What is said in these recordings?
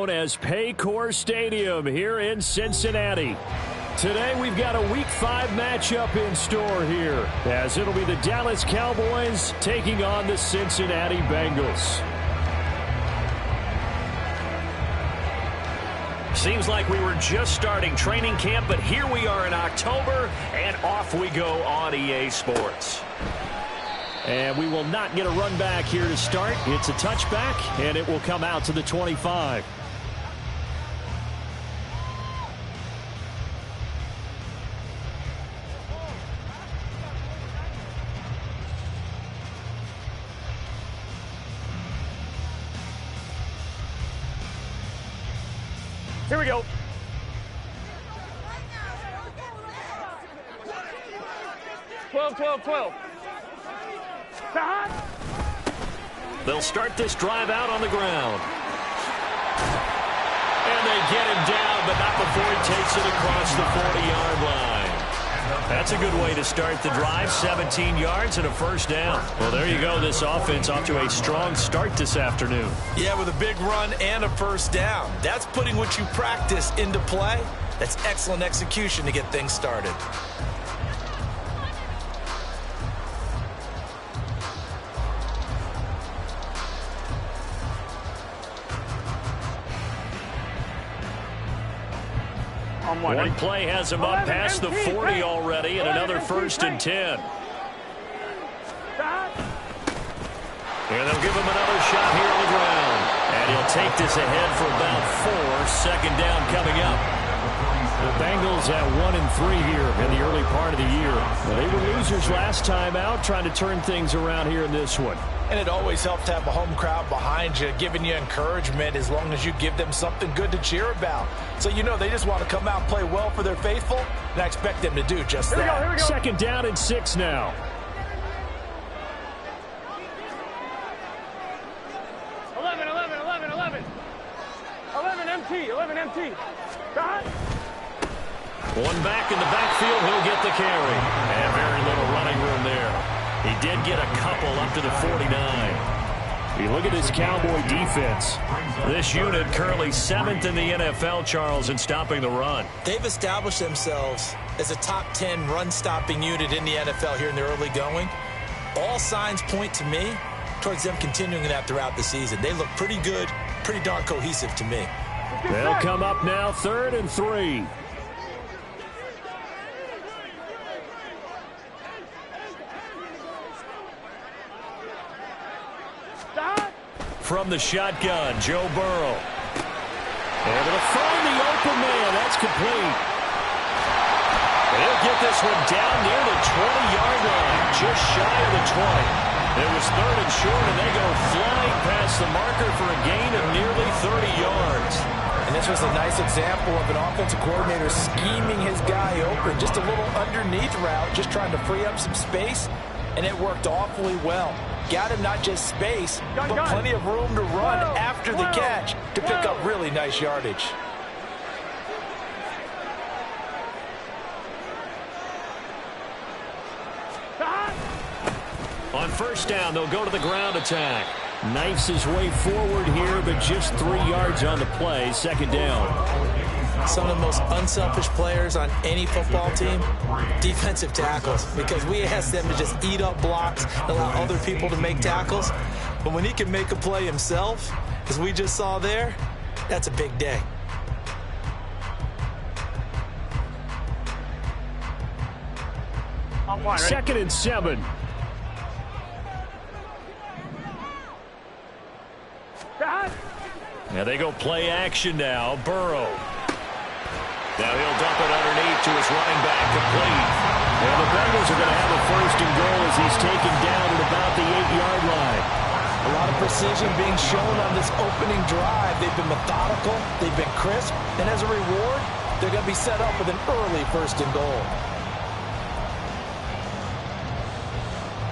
As Paycor Stadium here in Cincinnati. Today we've got a Week 5 matchup in store here, as it'll be the Dallas Cowboys taking on the Cincinnati Bengals. Seems like we were just starting training camp, but here we are in October, and off we go on EA Sports. And we will not get a run back here to start. It's a touchback, and it will come out to the 25. Here we go. Twelve. They'll start this drive out on the ground. And they get him down, but not before he takes it across the 40-yard line. That's a good way to start the drive, 17 yards and a first down. Well, there you go. This offense off to a strong start this afternoon. Yeah, with a big run and a first down. That's putting what you practice into play. That's excellent execution to get things started. One play has him up past the 40 already, and another first and 10. And they'll give him another shot here on the ground. And he'll take this ahead for about 4. Second down coming up. The Bengals at 1-3 here in the early part of the year. Well, they were losers last time out, trying to turn things around here in this one. And it always helps to have a home crowd behind you, giving you encouragement as long as you give them something good to cheer about. So you know they just want to come out and play well for their faithful, and I expect them to do just that. Here we go. Second down and 6 now. 11 MT. Stop. One back in the backfield, he'll get the carry. And very little running room there. He did get a couple up to the 49. You look at this Cowboy defense. This unit currently 7th in the NFL, Charles, in stopping the run. They've established themselves as a top 10 run-stopping unit in the NFL here in the early going. All signs point to me towards them continuing that throughout the season. They look pretty good, pretty darn cohesive to me. They'll come up now, 3rd and 3. From the shotgun, Joe Burrow. Able to find the open man. That's complete. They'll get this one down near the 20-yard line, just shy of the 20. It was 3rd and short, and they go flying past the marker for a gain of nearly 30 yards. And this was a nice example of an offensive coordinator scheming his guy open. Just a little underneath route, just trying to free up some space, and it worked awfully well. Got him not just space, but plenty of room to run after the catch to pick up really nice yardage. On first down, they'll go to the ground attack. Knifes his way forward here, but just 3 yards on the play. Second down. Some of the most unselfish players on any football team, defensive tackles, because we ask them to just eat up blocks, allow other people to make tackles. But when he can make a play himself, as we just saw there, that's a big day. Second and 7. Now they go play action now. Burrow. Now he'll dump it underneath to his running back, complete. And the Bengals are going to have a 1st and goal as he's taken down at about the 8-yard line. A lot of precision being shown on this opening drive. They've been methodical, they've been crisp, and as a reward, they're going to be set up with an early 1st and goal.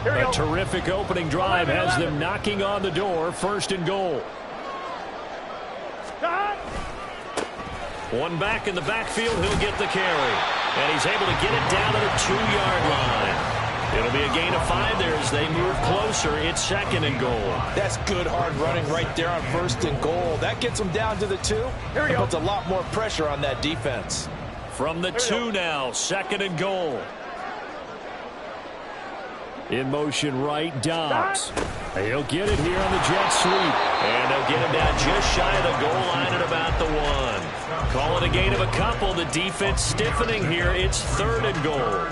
A terrific opening drive has them knocking on the door. 1st and goal. One back in the backfield, he'll get the carry. And he's able to get it down to the 2-yard line. It'll be a gain of 5 there as they move closer. It's 2nd and goal. That's good hard running right there on 1st and goal. That gets them down to the 2. Here we go. Puts a lot more pressure on that defense. From the 2 now, 2nd and goal. In motion right, Dobbs. He'll get it here on the jet sweep. And they'll get him down just shy of the goal line at about the 1. Call it a gain of a couple. The defense stiffening here. It's 3rd and goal.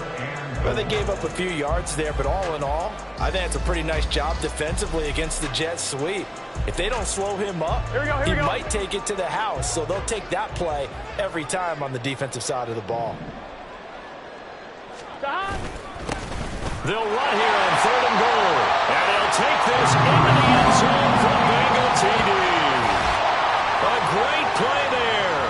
Well, they gave up a few yards there, but all in all, I think it's a pretty nice job defensively against the jet sweep. If they don't slow him up, he might take it to the house, so they'll take that play every time on the defensive side of the ball. They'll run here on 3rd and goal. And they'll take this into the end zone from Bengal TD. A great play there.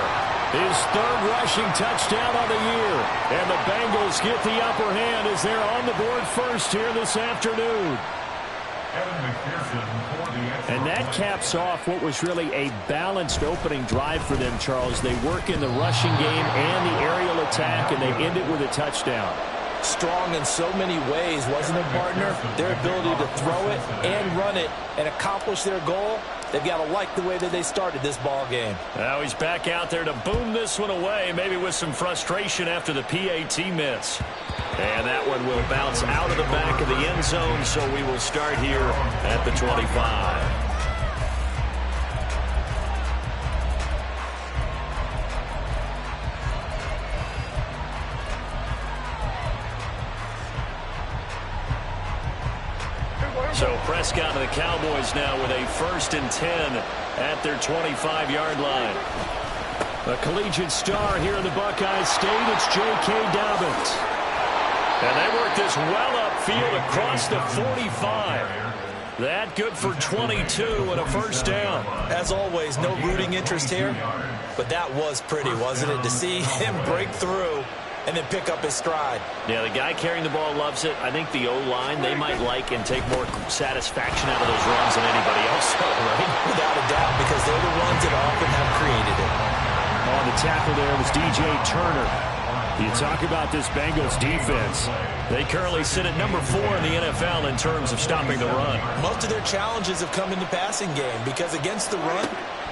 His 3rd rushing touchdown on the year. And the Bengals get the upper hand as they're on the board first here this afternoon. And that caps off what was really a balanced opening drive for them, Charles. They work in the rushing game and the aerial attack, and they end it with a touchdown. Strong in so many ways, wasn't it, partner? Their ability to throw it and run it and accomplish their goal, they've got to like the way that they started this ball game. Now he's back out there to boom this one away, maybe with some frustration after the PAT miss. And that one will bounce out of the back of the end zone, so we will start here at the 25. So Prescott and the Cowboys now with a 1st and 10 at their 25-yard line. A collegiate star here in the Buckeye State, it's J.K. Dobbins. And they work this well upfield across the 45. That good for 22 and a 1st down. As always, no rooting interest here, but that was pretty, wasn't it? To see him break through and then pick up his stride. Yeah, the guy carrying the ball loves it. I think the O-line, they might like and take more satisfaction out of those runs than anybody else, right? Without a doubt, because they're the ones that often have created it. On the tackle there was DJ Turner. You talk about this Bengals defense. They currently sit at number 4 in the NFL in terms of stopping the run. Most of their challenges have come in the passing game because against the run,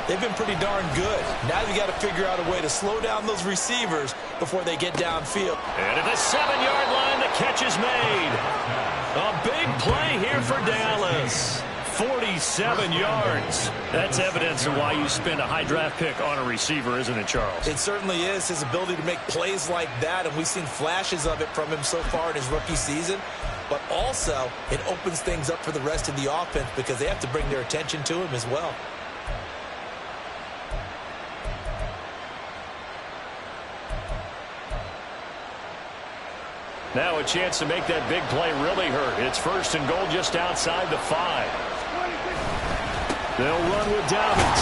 they've been pretty darn good. Now you've got to figure out a way to slow down those receivers before they get downfield. And at the 7-yard line, the catch is made. A big play here for Dallas. 47 yards. That's evidence of why you spend a high draft pick on a receiver, isn't it, Charles? It certainly is. His ability to make plays like that, and we've seen flashes of it from him so far in his rookie season. But also, it opens things up for the rest of the offense because they have to bring their attention to him as well. Now a chance to make that big play really hurt. It's 1st and goal just outside the 5. They'll run with Dobbins.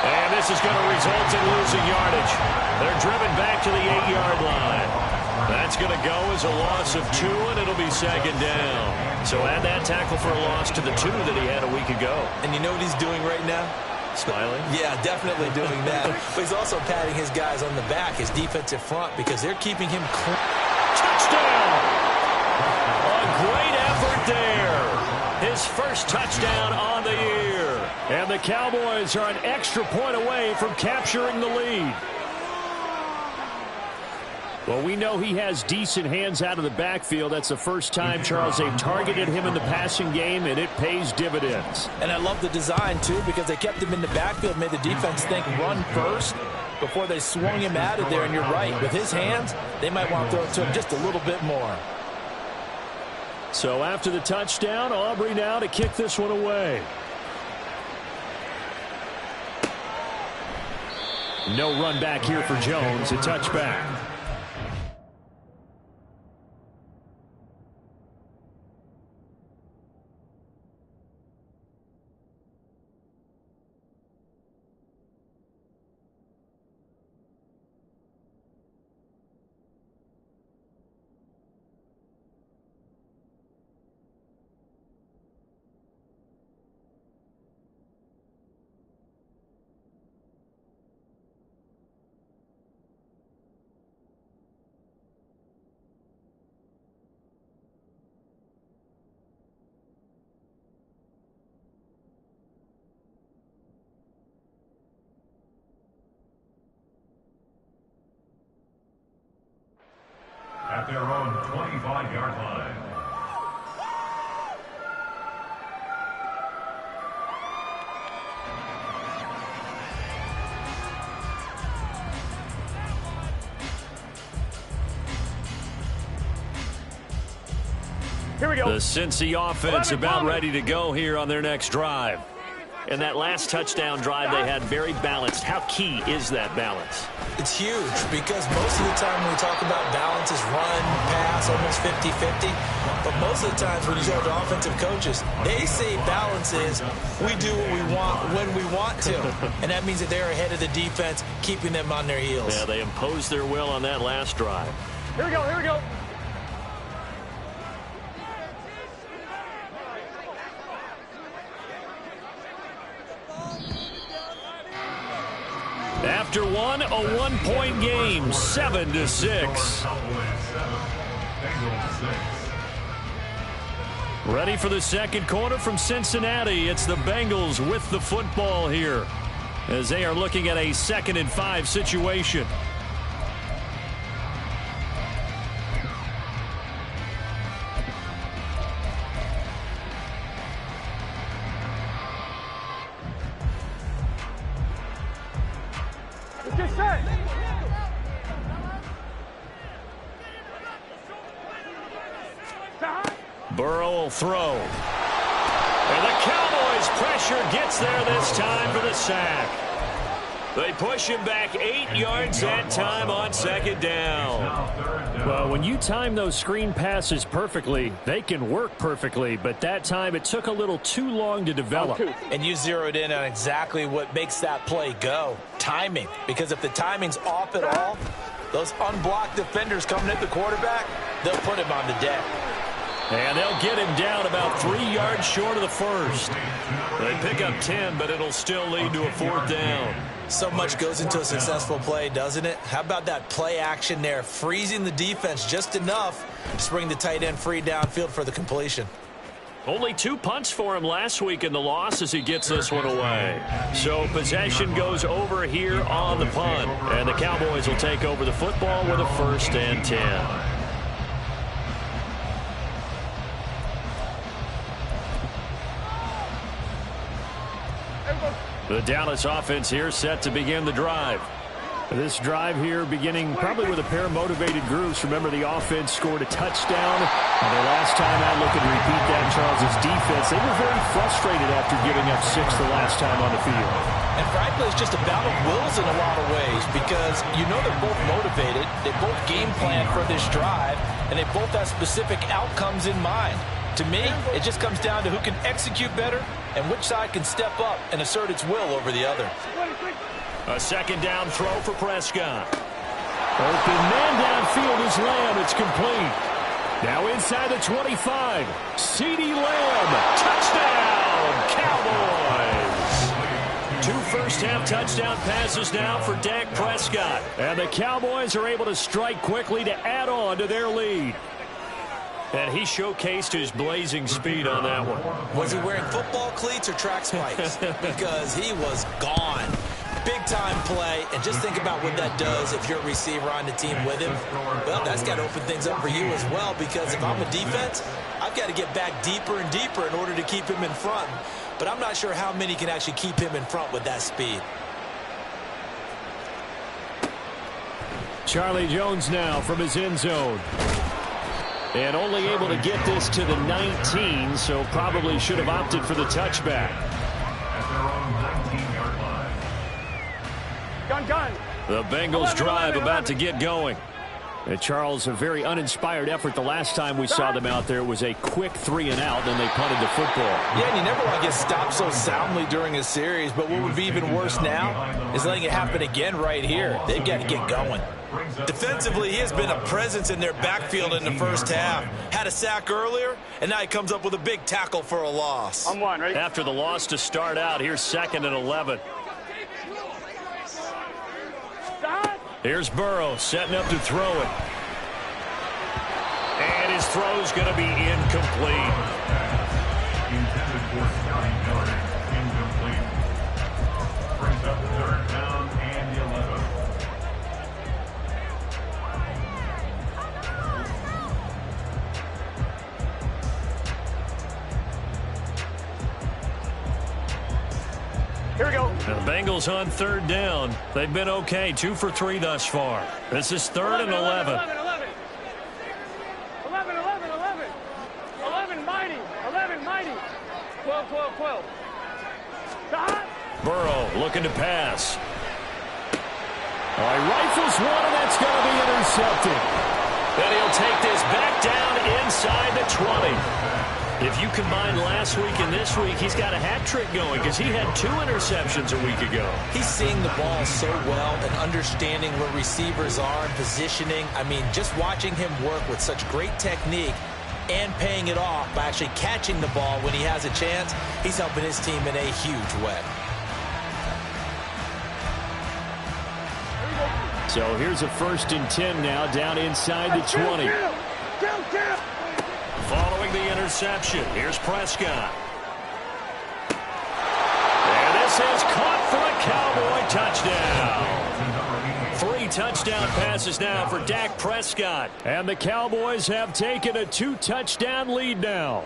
And this is going to result in losing yardage. They're driven back to the 8-yard line. That's going to go as a loss of 2, and it'll be 2nd down. So add that tackle for a loss to the 2 that he had a week ago. And you know what he's doing right now? Smiling? Yeah, definitely doing that. But he's also patting his guys on the back, his defensive front, because they're keeping him clean. Touchdown! A great effort there. His 1st touchdown on the year. And the Cowboys are an extra point away from capturing the lead. Well, we know he has decent hands out of the backfield. That's the first time, Charles, they've targeted him in the passing game, and it pays dividends. And I love the design, too, because they kept him in the backfield, made the defense think run first before they swung him out of there. And you're right, with his hands, they might want to throw it to him just a little bit more. So after the touchdown, Aubrey now to kick this one away. No run back here for Jones, a touchback. at their own 25-yard line. Here we go. The Cincy offense about ready to go here on their next drive. And that last touchdown drive they had very balanced. How key is that balance? It's huge because most of the time when we talk about balance is run, pass, almost 50-50. But most of the times when you talk to offensive coaches, they say balance is we do what we want when we want to. And that means that they're ahead of the defense, keeping them on their heels. Yeah, they imposed their will on that last drive. Here we go, here we go. After one, a one-point game, 7-6. Ready for the second quarter from Cincinnati. It's the Bengals with the football here as they are looking at a 2nd and 5 situation. Get set. Burrow will throw. And the Cowboys' pressure gets there this time for the sack. They push him back 8 yards that time on 2nd down. Well, when you time those screen passes perfectly, they can work perfectly. But that time it took a little too long to develop. And you zeroed in on exactly what makes that play go. Timing. Because if the timing's off at all, those unblocked defenders coming at the quarterback, they'll put him on the deck. And they'll get him down about 3 yards short of the first. They pick up 10, but it'll still lead to a 4th down. So much goes into a successful play, doesn't it? How about that play action there, freezing the defense just enough to bring the tight end free downfield for the completion. Only 2 punts for him last week in the loss as he gets this one away. So possession goes over here on the punt. And the Cowboys will take over the football with a 1st and 10. The Dallas offense here set to begin the drive. This drive here beginning probably with a pair of motivated groups. Remember, the offense scored a touchdown. And the last time out, look and repeat that, Charles' defense. They were very frustrated after giving up 6 the last time on the field. And frankly, it's just a battle of wills in a lot of ways because you know they're both motivated. They both game plan for this drive, and they both have specific outcomes in mind. To me, it just comes down to who can execute better and which side can step up and assert its will over the other. A 2nd down throw for Prescott. Open man downfield is Lamb. It's complete. Now inside the 25. CeeDee Lamb. Touchdown, Cowboys. 2 first-half touchdown passes now for Dak Prescott. And the Cowboys are able to strike quickly to add on to their lead. And he showcased his blazing speed on that one. Was he wearing football cleats or track spikes? Because he was gone. Big-time play, and just think about what that does if you're a receiver on the team with him. Well, that's got to open things up for you as well, because if I'm a defense, I've got to get back deeper and deeper in order to keep him in front. But I'm not sure how many can actually keep him in front with that speed. Charlie Jones now from his end zone. And only able to get this to the 19, so probably should have opted for the touchback. Gun. The Bengals drive about to get going. And Charles, a very uninspired effort the last time we saw them out there. It was a quick 3 and out, and they punted the football. Yeah, and you never want to get stopped so soundly during a series, but what would be even worse now is letting it happen again right here. They've got to get going. Defensively, he has been a presence in their backfield in the first half. Had a sack earlier, and now he comes up with a big tackle for a loss. On 1, ready? After the loss to start out, here's 2nd and 11. Here's Burrow setting up to throw it. And his throw's going to be incomplete. Intended for scouting yardage, incomplete. Brings up 3rd down and 11. The Bengals on third down. They've been okay, 2 for 3 thus far. This is 3rd and 11. 11, mighty. 11, mighty. 12. Burrow looking to pass. All right, rifles one, and that's going to be intercepted. And he'll take this back down inside the 20. If you combine last week and this week, he's got a hat trick going because he had 2 interceptions a week ago. He's seeing the ball so well and understanding where receivers are and positioning. I mean, just watching him work with such great technique and paying it off by actually catching the ball when he has a chance, he's helping his team in a huge way. So here's a 1st and 10 now, down inside the 20. Following the interception, here's Prescott. And this is caught for a Cowboy touchdown. 3 touchdown passes now for Dak Prescott. And the Cowboys have taken a 2-touchdown lead now.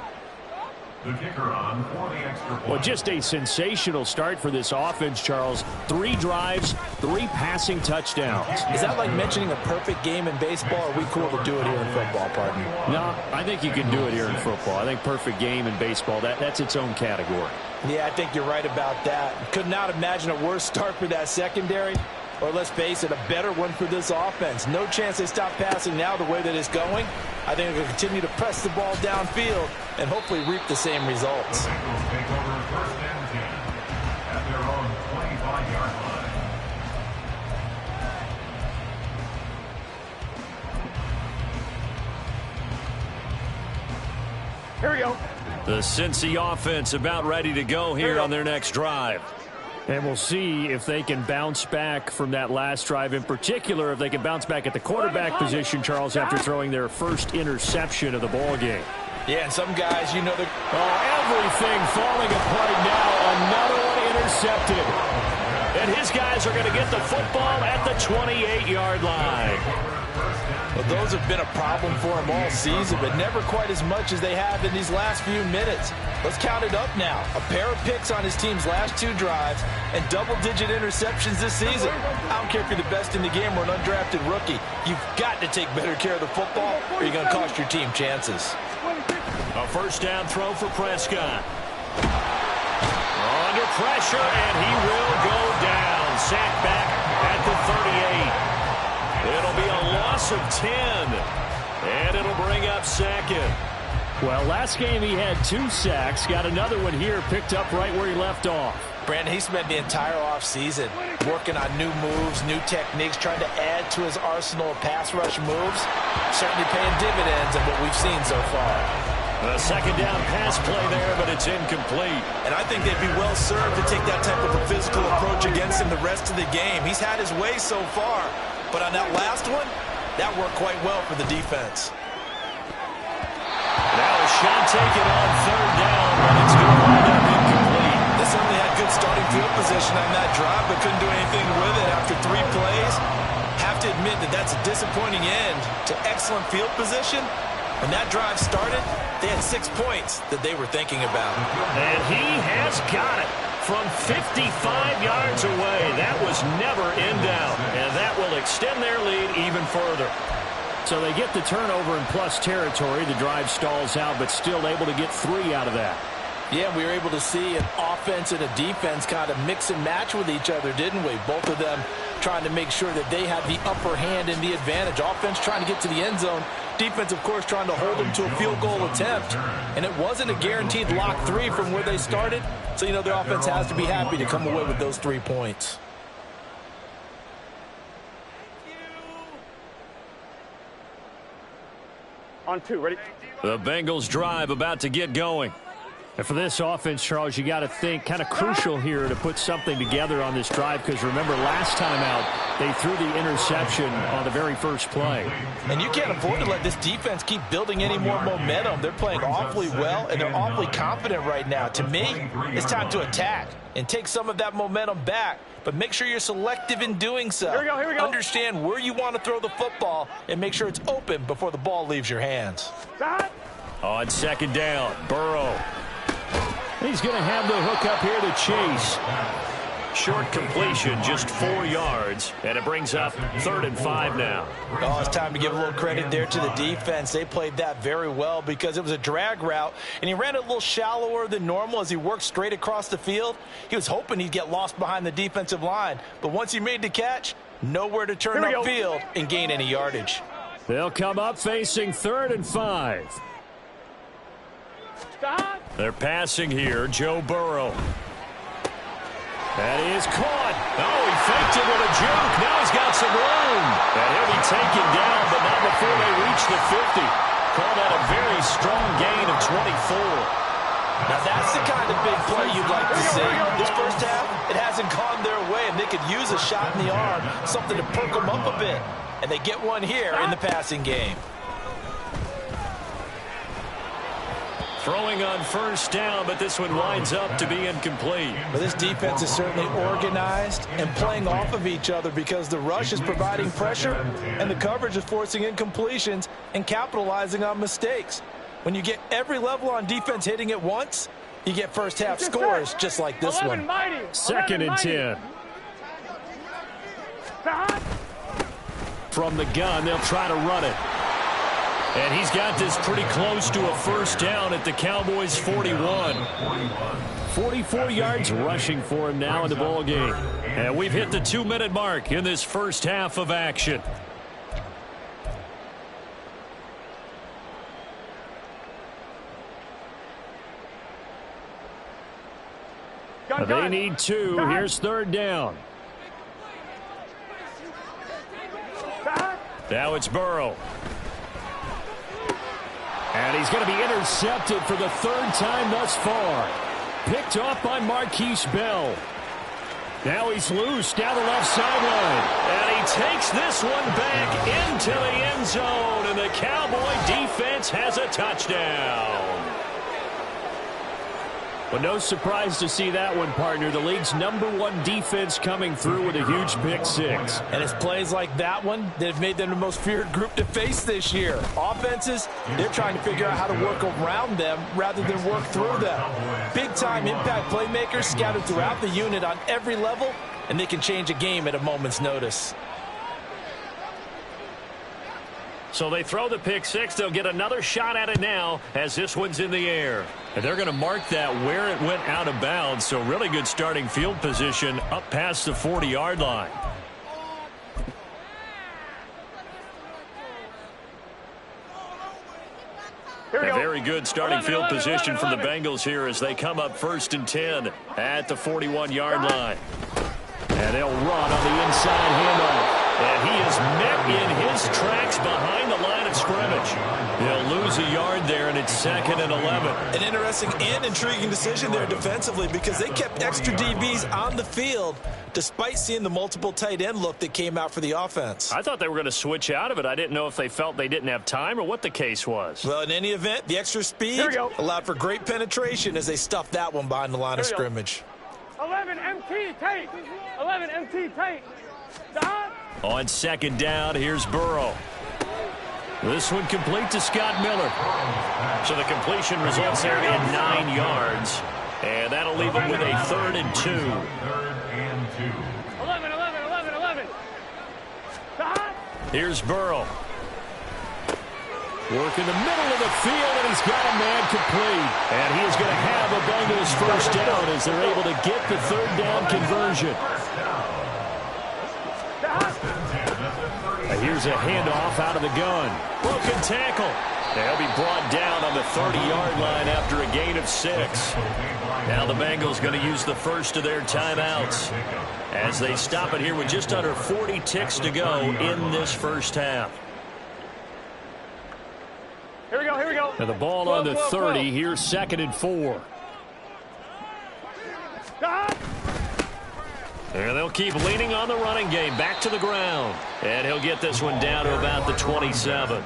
The kicker on for the extra point. Well, just a sensational start for this offense, Charles. 3 drives, 3 passing touchdowns. Is that like mentioning a perfect game in baseball, or are we cool to do it here in football, partner? No, I think you can do it here in football. I think perfect game in baseball, that's its own category. Yeah, I think you're right about that. Could not imagine a worse start for that secondary, or let's face it, a better one for this offense. No chance they stop passing now the way that it's going. I think they'll continue to press the ball downfield and hopefully reap the same results. The Bengals take over 1st and 10 at their own 25-yard line. Here we go. The Cincy offense about ready to go here on their next drive. And we'll see if they can bounce back from that last drive, in particular if they can bounce back at the quarterback position, Charles, after throwing their first interception of the ball game. Yeah, and some guys, you know, everything falling apart now. Another one intercepted. And his guys are going to get the football at the 28-yard line. Well, those have been a problem for him all season, but never quite as much as they have in these last few minutes. Let's count it up now. A pair of picks on his team's last 2 drives and double-digit interceptions this season. I don't care if you're the best in the game or an undrafted rookie. You've got to take better care of the football or you're going to cost your team chances. A 1st down throw for Prescott. Under pressure, and he will go down. Sacked back at the 38. It'll be a loss of 10, and it'll bring up 2nd. Well, last game he had 2 sacks. Got another one here, picked up right where he left off. Brandon, he spent the entire offseason working on new moves, new techniques, trying to add to his arsenal of pass rush moves. Certainly paying dividends in what we've seen so far. A 2nd down pass play there, but it's incomplete. And I think they'd be well served to take that type of a physical approach against him the rest of the game. He's had his way so far, but on that last one, that worked quite well for the defense. Now a shot taken on 3rd down, but it's going to wind up incomplete. They certainly had good starting field position on that drive, but couldn't do anything with it after 3 plays. Have to admit that that's a disappointing end to excellent field position. When that drive started, they had 6 points that they were thinking about. And he has got it from 55 yards away. That was never in doubt, and that will extend their lead even further. So they get the turnover in plus territory. The drive stalls out, but still able to get 3 out of that. Yeah, we were able to see an offense and a defense kind of mix and match with each other, didn't we? Both of them trying to make sure that they had the upper hand and the advantage. Offense trying to get to the end zone. Defense, of course, trying to hold them to a field goal attempt. And it wasn't a guaranteed lock 3 from where they started. So, you know, the offense has to be happy to come away with those 3 points. On 2, ready? The Bengals drive about to get going. And for this offense, Charles, you got to think kind of crucial here to put something together on this drive, because remember last time out they threw the interception on the very first play. And you can't afford to let this defense keep building any more momentum. They're playing awfully well, and they're awfully confident right now. To me, it's time to attack and take some of that momentum back, but make sure you're selective in doing so. Here we go. Understand where you want to throw the football and make sure it's open before the ball leaves your hands. On 2nd down, Burrow. He's going to have the hook up here to Chase. Short completion, just 4 yards, and it brings up 3rd and 5 now. Oh, it's time to give a little credit there to the defense. They played that very well because it was a drag route, and he ran it a little shallower than normal as he worked straight across the field. He was hoping he'd get lost behind the defensive line, but once he made the catch, nowhere to turn upfield and gain any yardage. They'll come up facing 3rd and 5. They're passing here, Joe Burrow. That is caught. Oh, he faked it with a juke. Now he's got some room. And he'll be taken down, but not before they reach the 50. Call that a very strong gain of 24. Now that's the kind of big play you'd like to see. This first half, it hasn't gone their way, and they could use a shot in the arm, something to perk them up a bit. And they get one here in the passing game. Throwing on 1st down, but this one winds up to be incomplete. But this defense is certainly organized and playing off of each other because the rush is providing pressure and the coverage is forcing incompletions and capitalizing on mistakes. When you get every level on defense hitting at once, you get first half scores just like this one. 2nd and 10. From the gun, they'll try to run it. And he's got this pretty close to a 1st down at the Cowboys' 41. 44 yards rushing for him now in the ball game. And we've hit the 2-minute mark in this first half of action. They need 2. Here's 3rd down. Now it's Burrow. And he's going to be intercepted for the 3rd time thus far. Picked off by Marquise Bell. Now he's loose down the left sideline. And he takes this one back into the end zone. And the Cowboy defense has a touchdown. Well, no surprise to see that one, partner. The league's #1 defense coming through with a huge pick 6. And it's plays like that one that have made them the most feared group to face this year. Offenses, they're trying to figure out how to work around them rather than work through them. Big-time impact playmakers scattered throughout the unit on every level, and they can change a game at a moment's notice. So they throw the pick 6. They'll get another shot at it now as this one's in the air. And they're going to mark that where it went out of bounds. So really good starting field position up past the 40-yard line. A very good starting field position from the Bengals here as they come up 1st and 10 at the 41-yard line. And they'll run on the inside handoff. And he is met in his tracks behind the line of scrimmage. They'll lose a yard there, and it's 2nd and 11. An interesting and intriguing decision there defensively because they kept extra DBs on the field despite seeing the multiple tight end look that came out for the offense. I thought they were going to switch out of it. I didn't know if they felt they didn't have time or what the case was. Well, in any event, the extra speed allowed for great penetration as they stuffed that one behind the line of scrimmage. 11 MT tight. 11 MT tight. On 2nd down, here's Burrow. This one complete to Scott Miller. So the completion results there in 9 yards. And that'll leave him with a 3rd and 2. 11. Here's Burrow. Work in the middle of the field, and he's got a man complete. And he is going to have a Bengals 1st down as they're able to get the 3rd down conversion. Here's a handoff out of the gun. Broken tackle. They'll be brought down on the 30-yard line after a gain of 6. Now the Bengals going to use the first of their timeouts as they stop it here with just under 40 ticks to go in this first half. Here we go. And the ball on the 30. Here's 2nd and 4. And they'll keep leaning on the running game. Back to the ground. And he'll get this one down to about the 27.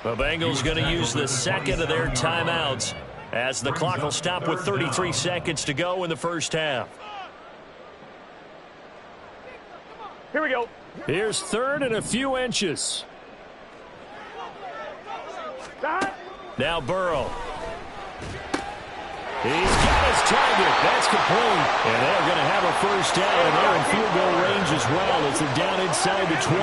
The Bengals going to use the 2nd of their timeouts as the clock will stop with 33 seconds to go in the first half. Here we go. Here's 3rd and a few inches. Now Burrow. He's got his target. That's complete. And they're going to have a first down, and they're in field goal range as well as they're down inside the 20.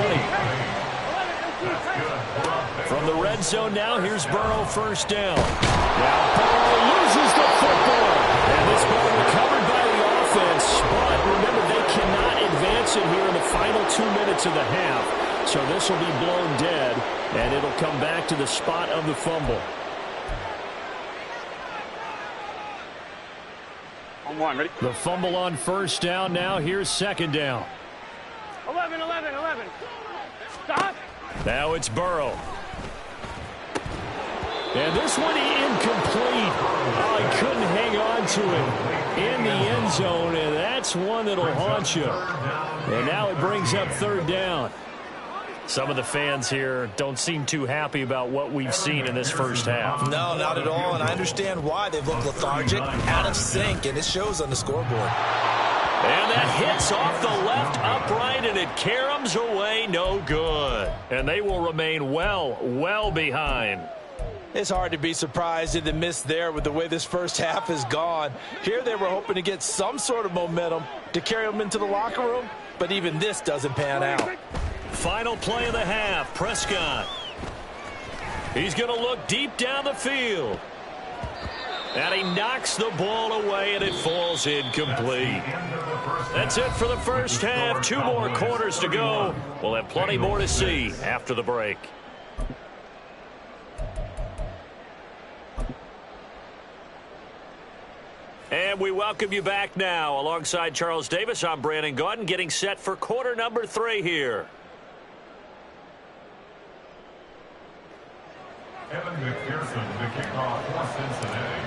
From the red zone now, here's Burrow, first down. Now Burrow loses the football. And this ball recovered by the offense. But remember, they cannot advance it here in the final 2 minutes of the half. So this will be blown dead, and it'll come back to the spot of the fumble. On one, ready? The fumble on first down now. Here's second down. 11. Stop. Now it's Burrow. And this one incomplete. Oh, he couldn't hang on to it in the end zone, and that's one that'll haunt you. And now it brings up third down. Some of the fans here don't seem too happy about what we've seen in this first half. No, not at all, and I understand why. They've looked lethargic, out of sync, and it shows on the scoreboard. And that hits off the left upright, and it caroms away, no good. And they will remain well behind. It's hard to be surprised at the miss there with the way this first half has gone. Here they were hoping to get some sort of momentum to carry them into the locker room, but even this doesn't pan out. Final play of the half, Prescott. He's going to look deep down the field. And he knocks the ball away, and it falls incomplete. That's it for the first half. 2 more quarters to go. We'll have plenty more to see after the break. And we welcome you back now. Alongside Charles Davis, I'm Brandon Gaudin, getting set for quarter number 3 here. Evan McPherson, the kickoff for Cincinnati.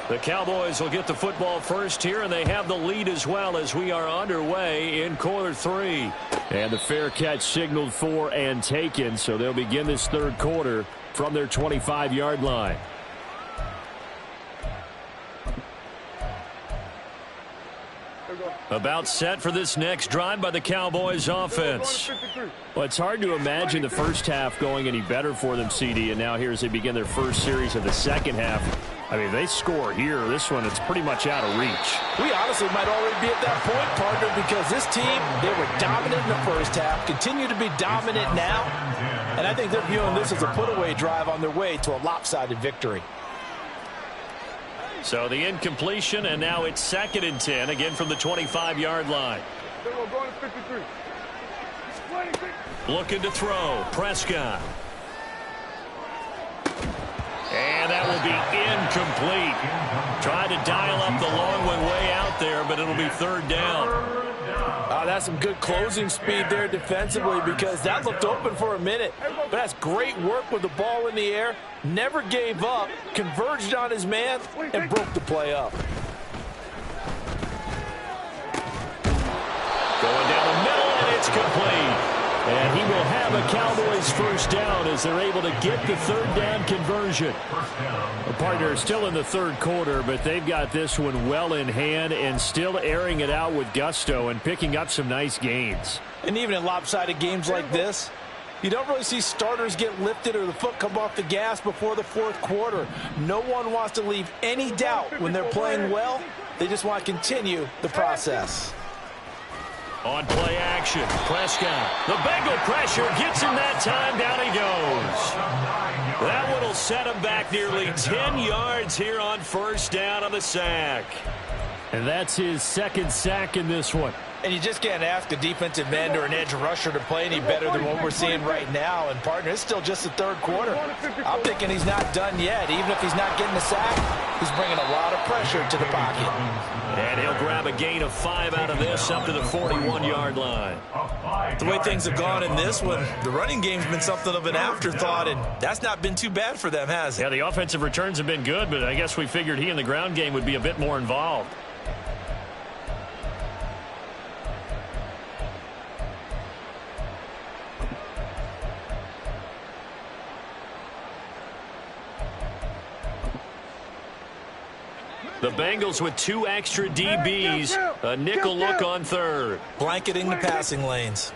The Cowboys will get the football first here, and they have the lead as well as we are underway in quarter 3. And the fair catch signaled for and taken, so they'll begin this third quarter from their 25-yard line. About set for this next drive by the Cowboys offense. Well, it's hard to imagine the first half going any better for them, CD, and now here as they begin their first series of the second half. I mean, they score here. This one, it's pretty much out of reach. We honestly might already be at that point, partner, because this team, they were dominant in the first half, continue to be dominant now, and I think they're viewing this as a put-away drive on their way to a lopsided victory. So the incompletion, and now it's 2nd and 10, again from the 25-yard line. Going to 53. Looking to throw, Prescott. And that will be incomplete. Tried to dial up the long one way out there, but it'll be third down. That's some good closing speed there defensively, because that looked open for a minute. But that's great work with the ball in the air. Never gave up, converged on his man, and broke the play up. Going down the middle, and it's complete. And he will have a Cowboys first down as they're able to get the third down conversion. The partner is still in the third quarter, but they've got this one well in hand and still airing it out with gusto and picking up some nice gains. And even in lopsided games like this, you don't really see starters get lifted or the foot come off the gas before the fourth quarter. No one wants to leave any doubt when they're playing well. They just want to continue the process. On play action, Prescott. The Bengal pressure gets him that time. Down he goes. That one will set him back nearly 10 yards here on first down on the sack. And that's his 2nd sack in this one. And you just can't ask a defensive end or an edge rusher to play any better than what we're seeing right now. And, partner, it's still just the third quarter. I'm thinking he's not done yet. Even if he's not getting a sack, he's bringing a lot of pressure to the pocket. And he'll grab a gain of 5 out of this up to the 41-yard line. The way things have gone in this one, the running game's been something of an afterthought, and that's not been too bad for them, has it? Yeah, the offensive returns have been good, but I guess we figured he in the ground game would be a bit more involved. The Bengals with 2 extra DBs, a nickel look on third. Blanketing the passing lanes.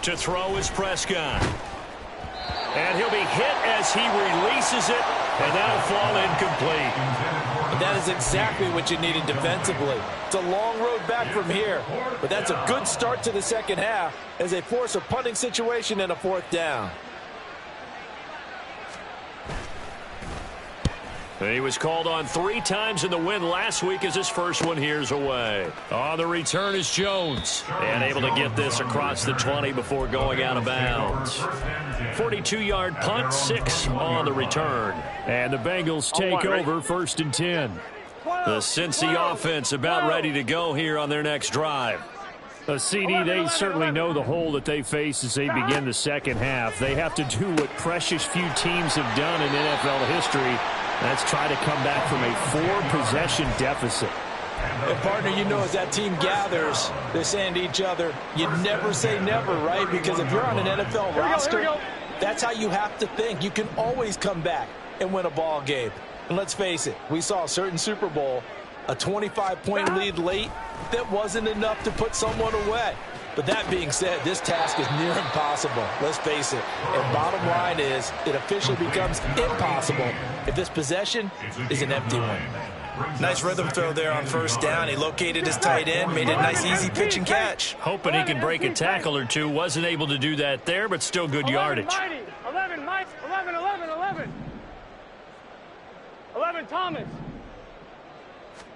To throw is Prescott. And he'll be hit as he releases it, and that'll fall incomplete. And that is exactly what you needed defensively. It's a long road back from here, but that's a good start to the second half as they force a punting situation and a 4th down. He was called on 3 times in the win last week as his first one here's away. On the return is Jones. And able to get this across the 20 before going out of bounds. 42-yard punt, 6 on the return. And the Bengals take over 1st and 10. The Cincy offense about ready to go here on their next drive. CD, they certainly know the hole that they face as they begin the second half. They have to do what precious few teams have done in NFL history. That's try to come back from a 4-possession deficit. And partner, you know, as that team gathers, they're saying to each other, you never say never, right? Because if you're on an NFL roster, that's how you have to think. You can always come back and win a ball game. And let's face it, we saw a certain Super Bowl, a 25-point lead late, that wasn't enough to put someone away. But that being said, this task is near impossible. Let's face it. And bottom line is, it officially becomes impossible if this possession is an empty one. Nice rhythm throw there on 1st down. He located his tight end, made it a nice easy pitch and catch. Hoping he can break a tackle or two. Wasn't able to do that there, but still good yardage. 11, Mike. 11, 11, 11. 11, Thomas.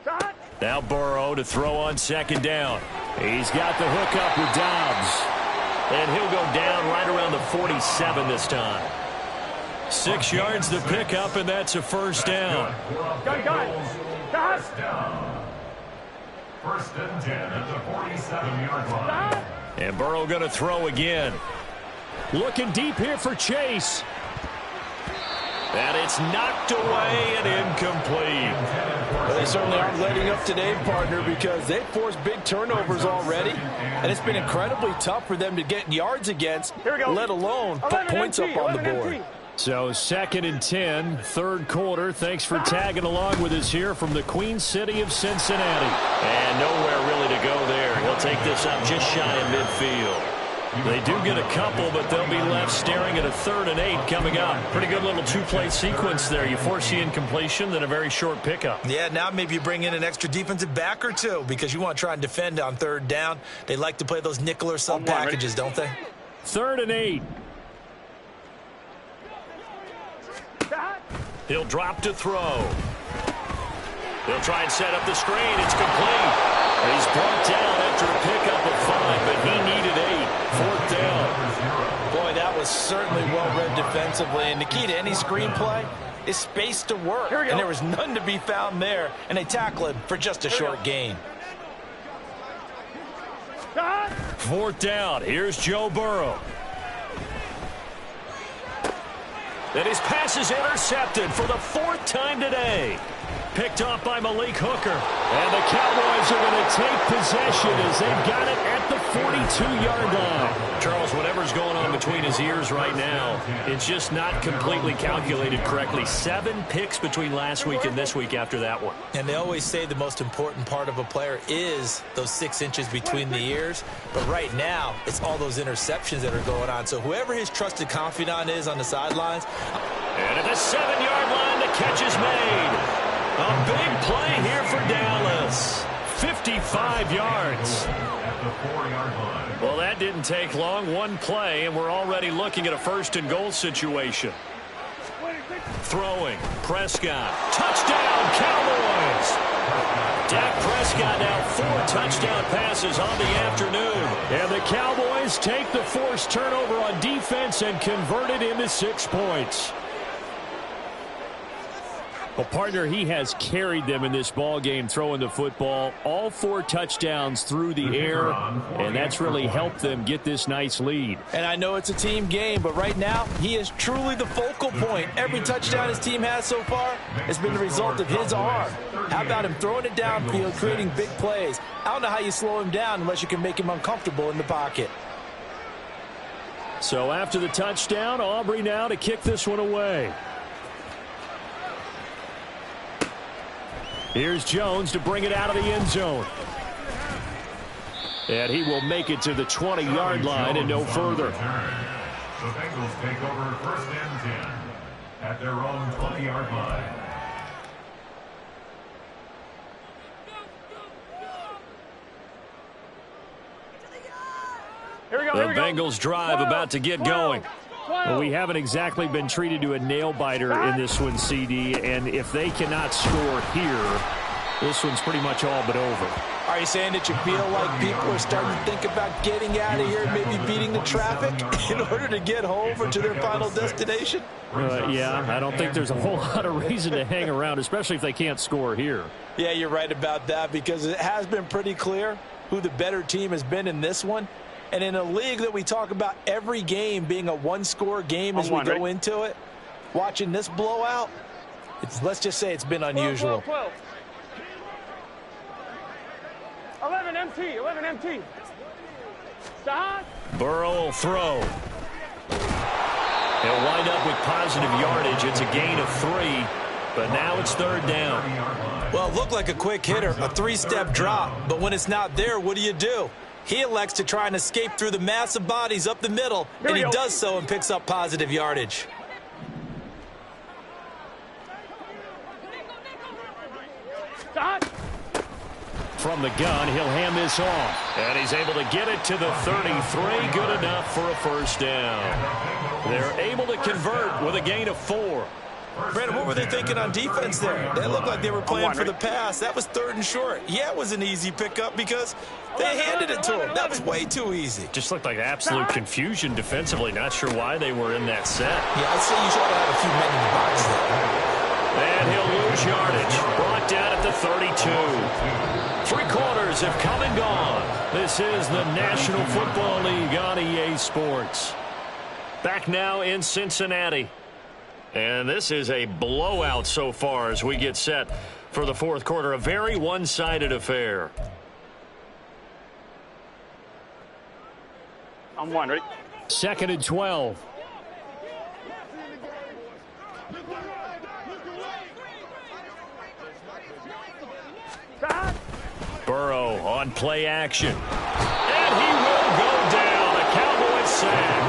Shot. Now Burrow to throw on 2nd down. He's got the hook up with Dobbs. And he'll go down right around the 47 this time. 6 yards to pick up, and that's a 1st down. Gun. Down. 1st and 10 at the 47-yard line. And Burrow going to throw again. Looking deep here for Chase. And it's knocked away and incomplete. Well, they certainly aren't letting up today, partner, because they've forced big turnovers already, and it's been incredibly tough for them to get yards against, let alone put points up on the board. So 2nd and 10, 3rd quarter. Thanks for tagging along with us here from the Queen City of Cincinnati. And nowhere really to go there. He'll take this up just shy of midfield. They do get a couple, but they'll be left staring at a 3rd and 8 coming up. Pretty good little 2-play sequence there. You force the incompletion, then a very short pickup. Yeah, now maybe you bring in an extra defensive back or two because you want to try and defend on 3rd down. They like to play those nickel or sub packages, don't they? 3rd and 8. He'll drop to throw. He'll try and set up the screen. It's complete. He's brought down after a pickup of 5, but he needed 8. 4th down. Boy, that was certainly well-read defensively. And the key to any screenplay is space to work. And there was none to be found there. And they tackle him for just a short gain. 4th down. Here's Joe Burrow. And his pass is intercepted for the 4th time today. Picked off by Malik Hooker. And the Cowboys are going to take possession as they've got it at the 42-yard line. Charles, whatever's going on between his ears right now, it's just not completely calculated correctly. 7 picks between last week and this week after that one. And they always say the most important part of a player is those 6 inches between the ears. But right now, it's all those interceptions that are going on. So whoever his trusted confidant is on the sidelines. And at the 7-yard line, the catch is made. A big play here for Dallas. 55 yards. At the 4-yard line. Well, that didn't take long. 1 play, and we're already looking at a 1st and goal situation. Throwing. Prescott. Touchdown, Cowboys. Dak Prescott now 4 touchdown passes on the afternoon. And the Cowboys take the forced turnover on defense and convert it into 6 points. Well, partner, he has carried them in this ball game throwing the football. All 4 touchdowns through the air, and that's really helped them get this nice lead. And I know it's a team game, but right now, he is truly the focal point. Every touchdown his team has so far has been the result of his arm. How about him throwing it downfield, creating big plays? I don't know how you slow him down unless you can make him uncomfortable in the pocket. So after the touchdown, Aubrey now to kick this one away. Here's Jones to bring it out of the end zone. And he will make it to the 20-yard line and no further. The Bengals take over 1st and 10 at their own 20-yard line. The Bengals drive about to get going. Well, we haven't exactly been treated to a nail-biter in this one, CD, and if they cannot score here, this one's pretty much all but over. Are you saying that you feel like people are starting to think about getting out of here and maybe beating the traffic in order to get home or to their final destination? Yeah, I don't think there's a whole lot of reason to hang around, especially if they can't score here. Yeah, you're right about that, because it has been pretty clear who the better team has been in this one. And in a league that we talk about every game being a one-score game as we go into it, watching this blowout, let's just say it's been unusual. 12. 11 MT, 11 MT. Stop. Burrow will throw. He'll wind up with positive yardage. It's a gain of 3, but now it's 3rd down. Well, it looked like a quick hitter, a 3-step drop, but when it's not there, what do? He elects to try and escape through the massive bodies up the middle, and he does so and picks up positive yardage. Stop. From the gun, he'll hand this off. And he's able to get it to the 33. Good enough for a 1st down. They're able to convert with a gain of 4. Brandon, what were they thinking on defense there? They looked like they were playing for the pass. That was 3rd and short. Yeah, it was an easy pickup because they handed it to him. That was way too easy. Just looked like absolute confusion defensively. Not sure why they were in that set. Yeah, I'd say you should have a few men in the box there. And he'll lose yardage. Brought down at the 32. 3 quarters have come and gone. This is the National Football League on EA Sports. Back now in Cincinnati. And this is a blowout so far as we get set for the 4th quarter. A very one-sided affair. I'm 1, ready? 2nd and 12. Stop. Burrow on play action. And he will go down. A Cowboy sack.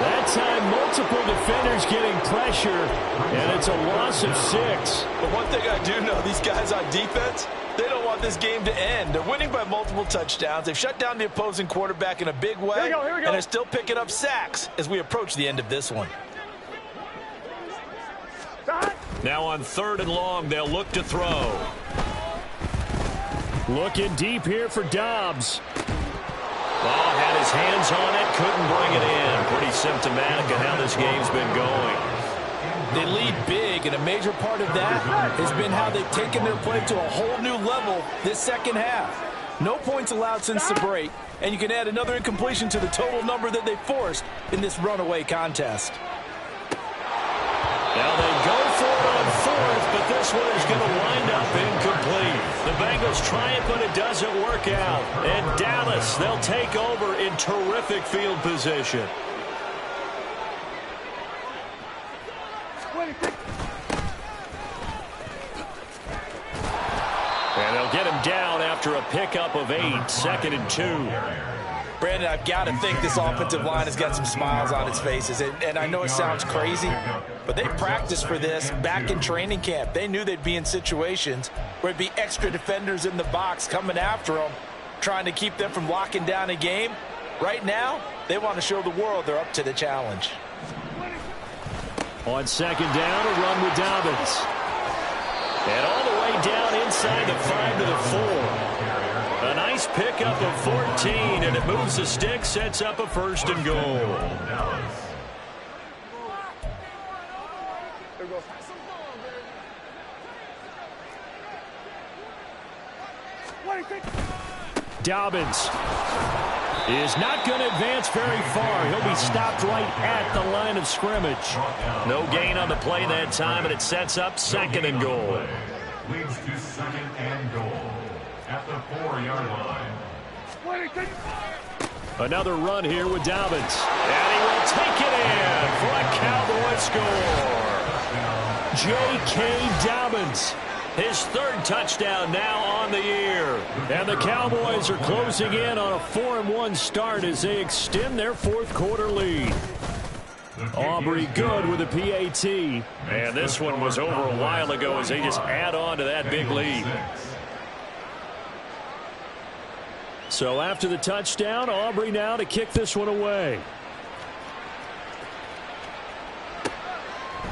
That time, multiple defenders getting pressure, and it's a loss of 6. But one thing I do know, these guys on defense, they don't want this game to end. They're winning by multiple touchdowns. They've shut down the opposing quarterback in a big way, Here we go. and they're still picking up sacks as we approach the end of this one. Stop. Now on 3rd and long, they'll look to throw. Looking deep here for Dobbs. Ball had his hands on it, couldn't bring it in. Pretty symptomatic of how this game's been going. They lead big, and a major part of that has been how they've taken their play to a whole new level this second half. No points allowed since the break, and you can add another incompletion to the total number that they forced in this runaway contest. Now they go for it on 4th, but this one is going to wind up incomplete. The Bengals try it, but it doesn't work out. And Dallas, they'll take over in terrific field position. And they'll get him down after a pickup of 8, 2nd and 2. Brandon, I've got to think this offensive line has got some smiles on its faces. And I know it sounds crazy, but they practiced for this back in training camp. They knew they'd be in situations where it'd be extra defenders in the box coming after them, trying to keep them from locking down a game. Right now, they want to show the world they're up to the challenge. On 2nd down, a run with Dobbins. And all the way down inside the 5 to the 4. A nice pickup of 14, and it moves the stick, sets up a 1st and goal. Dobbins is not going to advance very far. He'll be stopped right at the line of scrimmage. No gain on the play that time, and it sets up 2nd and goal. Leads to 2nd and goal at the 4-yard line. Another run here with Dobbins. And he will take it in for a Cowboy score. J.K. Dobbins. His 3rd touchdown now on the year. And the Cowboys are closing in on a 4-1 start as they extend their 4th quarter lead. Aubrey good with a PAT. And this one was over a while ago as they just add on to that big lead. So after the touchdown, Aubrey now to kick this one away.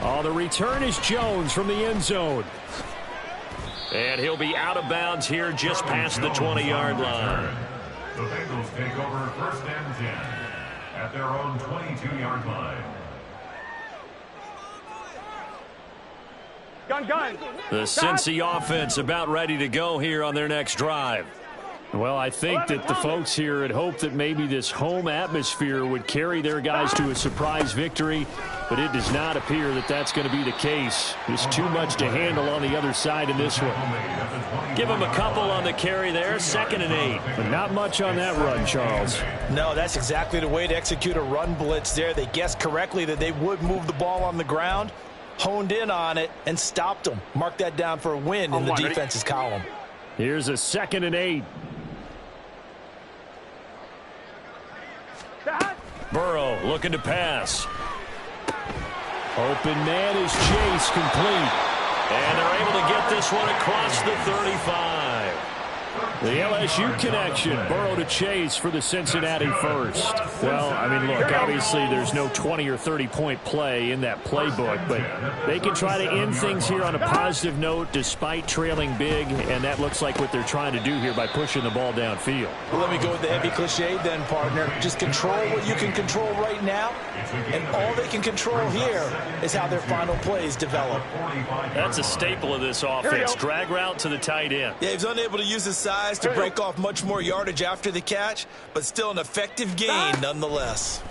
Oh, the return is Jones from the end zone. And he'll be out of bounds here just past the 20-yard line. The Bengals take over 1st and 10 at their own 22-yard line. Gun. The Cincy offense about ready to go here on their next drive. Well, I think that the folks here had hoped that maybe this home atmosphere would carry their guys to a surprise victory, but it does not appear that that's going to be the case. There's too much to handle on the other side in this one. Give them a couple on the carry there, 2nd and 8. But not much on that run, Charles. No, that's exactly the way to execute a run blitz there. They guessed correctly that they would move the ball on the ground, honed in on it, and stopped them. Mark that down for a win in the defense's column. Here's a 2nd and 8. Burrow looking to pass. Open man is Chase, complete. And they're able to get this one across the 35. The LSU connection, Burrow to Chase for the Cincinnati first. Well, I mean, look, obviously there's no 20 or 30-point play in that playbook, but they can try to end things here on a positive note despite trailing big, and that looks like what they're trying to do here by pushing the ball downfield. Well, let me go with the heavy cliche then, partner. Just control what you can control right now, and all they can control here is how their final plays develop. That's a staple of this offense. Drag route to the tight end. Yeah, he's unable to use his size to break off much more yardage after the catch, but still an effective gain nonetheless.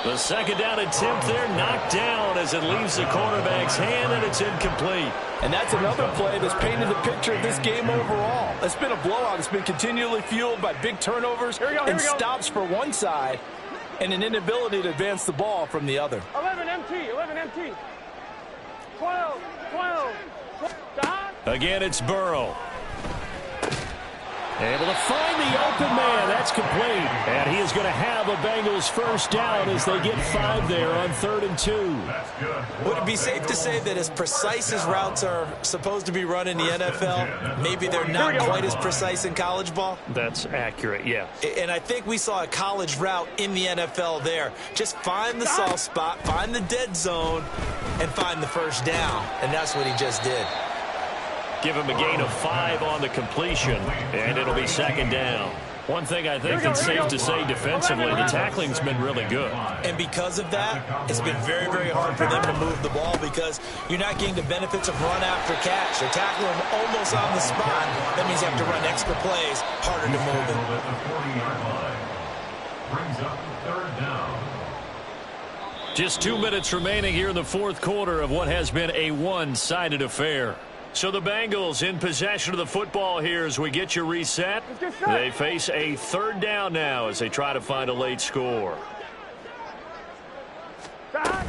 The 2nd down attempt there knocked down as it leaves the quarterback's hand, and it's incomplete. And that's another play that's painted the picture of this game overall. It's been a blowout. It's been continually fueled by big turnovers and stops for one side and an inability to advance the ball from the other. 11 MT. 12. Again, it's Burrow. Able to find the open man. That's complete. And he is going to have a Bengals first down as they get 5 there on 3rd and 2. Would it be safe to say that as precise as routes are supposed to be run in the NFL, maybe they're not quite as precise in college ball? That's accurate, yeah. And I think we saw a college route in the NFL there. Just find the soft spot, find the dead zone, and find the first down. And that's what he just did. Give him a gain of 5 on the completion, and it'll be 2nd down. One thing I think that's safe to say defensively, the tackling's been really good. And because of that, it's been very, very hard for them to move the ball because you're not getting the benefits of run after catch. They're tackling them almost on the spot. That means you have to run extra plays, harder to move it. At the 40-yard line. Brings up 3rd down. Just 2 minutes remaining here in the 4th quarter of what has been a one-sided affair. So the Bengals in possession of the football here as we get you reset. They face a 3rd down now as they try to find a late score. And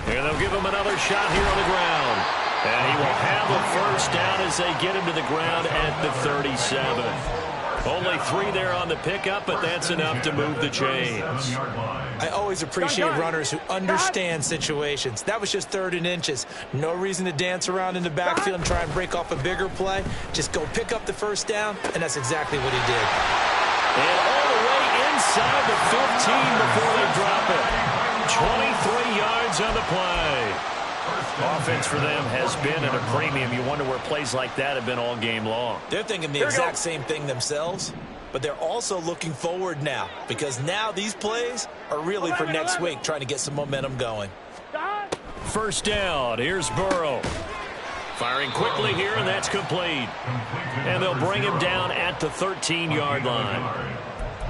they'll give him another shot here on the ground. And he will have a first down as they get him to the ground at the 37. Only 3 there on the pickup, but that's enough to move the chains. I always appreciate runners who understand situations. That was just 3rd and inches. No reason to dance around in the backfield and try and break off a bigger play. Just go pick up the first down, and that's exactly what he did. And all the way inside the 15 before they drop it. 23 yards on the play. Offense for them has been at a premium. You wonder where plays like that have been all game long. They're thinking the exact same thing themselves, but they're also looking forward now because now these plays are really for next week, trying to get some momentum going. First down. Here's Burrow. Firing quickly here, and that's complete. And they'll bring him down at the 13-yard line.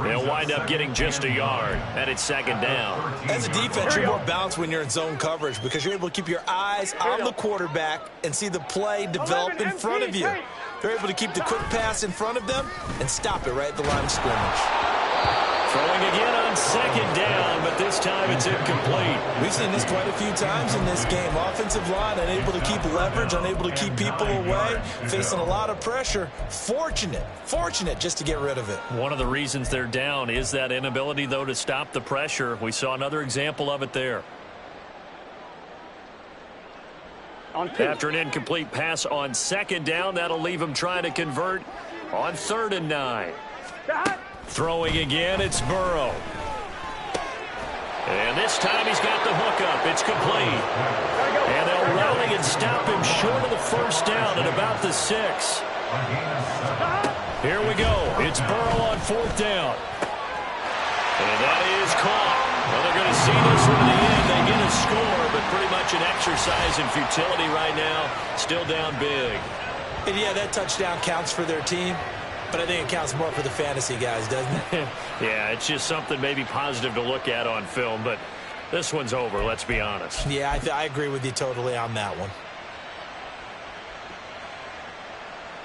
They'll wind up getting just a yard, and it's 2nd down. As a defense, you're more balanced when you're in zone coverage because you're able to keep your eyes on the quarterback and see the play develop in front of you. They're able to keep the quick pass in front of them and stop it right at the line of scrimmage. Throwing again on 2nd down, but this time it's incomplete. We've seen this quite a few times in this game. Offensive line unable to keep leverage, unable to keep people away, facing a lot of pressure. Fortunate just to get rid of it. One of the reasons they're down is that inability, though, to stop the pressure. We saw another example of it there. On 2. After an incomplete pass on second down, that'll leave him trying to convert on 3rd and 9. Throwing again, it's Burrow. And this time he's got the hookup. It's complete. And they'll rally and stop him short of the first down at about the 6. Here we go. It's Burrow on 4th down. And that is caught. Well, they're going to see this one to the end. They get a score, but pretty much an exercise in futility right now. Still down big. And yeah, that touchdown counts for their team, but I think it counts more for the fantasy guys, doesn't it? Yeah, it's just something maybe positive to look at on film, but this one's over, let's be honest. Yeah, I agree with you totally on that one.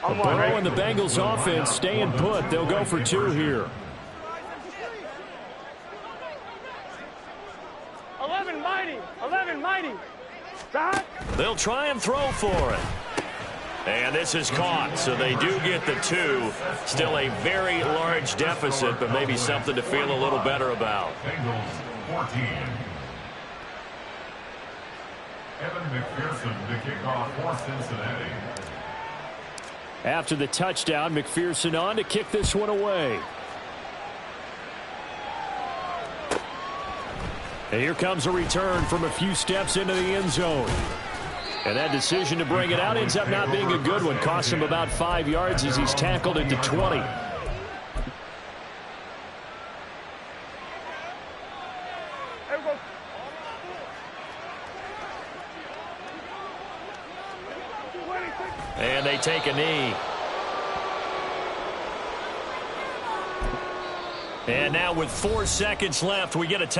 Burrow and the Bengals offense staying put. They'll go for 2 here. 11 mighty. 11 mighty. They'll try and throw for it. And this is caught, so they do get the 2. Still a very large deficit, but maybe something to feel a little better about. Bengals 14. Evan McPherson to kick off for Cincinnati. After the touchdown, McPherson on to kick this one away. And here comes a return from a few steps into the end zone. And that decision to bring it out ends up not being a good one. Cost him about 5 yards as he's tackled into 20. And they take a knee. And now with 4 seconds left, we get a